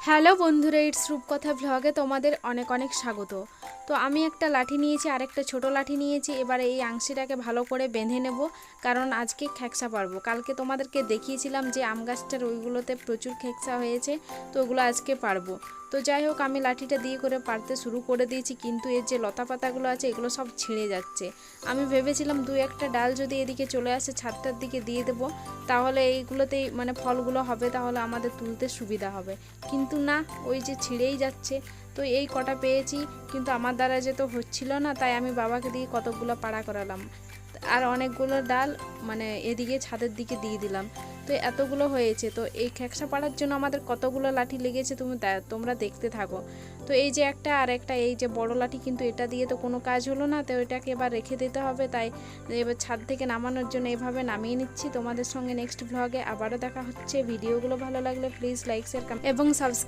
Hello বন্ধুরা, it's রূপকথা ভ্লগে তোমাদের অনেক অনেক স্বাগত। তো আমি একটা লাঠি নিয়েছি আর একটা ছোটো লাঠি নিয়েছি। এবারে এই আংশিটাকে ভালো করে বেঁধে নেব, কারণ আজকে খেকসা পারবো। কালকে তোমাদেরকে দেখিয়েছিলাম যে আম গাছটার ওইগুলোতে প্রচুর খেকসা হয়েছে, তো ওগুলো আজকে পারবো। তো যাই হোক, আমি লাঠিটা দিয়ে করে পারতে শুরু করে দিয়েছি, কিন্তু এর যে লতা পাতাগুলো আছে এগুলো সব ছিঁড়ে যাচ্ছে। আমি ভেবেছিলাম দুই একটা ডাল যদি এদিকে চলে আসে ছাদটার দিকে দিয়ে দেবো, তাহলে এইগুলোতেই মানে ফলগুলো হবে, তাহলে আমাদের তুলতে সুবিধা হবে। কিন্তু না, ওই যে ছিঁড়েই যাচ্ছে। তো এই কটা পেয়েছি, কিন্তু আমার দ্বারা যে তো হচ্ছিল না, তাই আমি বাবাকে দিয়ে কতকগুলো পাড়া করালাম আর অনেকগুলো ডাল মানে এদিকে ছাদের দিকে দিয়ে দিলাম। তো এতগুলো হয়েছে। তো এই খেকসা পাড়ার জন্য আমাদের কতগুলো লাঠি লেগেছে তোমরা দেখতে থাকো। তো এই যে একটা আর একটা এই যে বড় লাঠি, কিন্তু এটা দিয়ে তো কোনো কাজ হলো না, তো এটাকে এবার রেখে দিতে হবে। তাই এবার ছাদ থেকে নামানোর জন্য এভাবে নামিয়ে নিচ্ছি। তোমাদের সঙ্গে নেক্সট ভ্লগে আবারও দেখা হচ্ছে। ভিডিওগুলো ভালো লাগলে প্লিজ লাইক শেয়ার এবং সাবস্ক্রাইব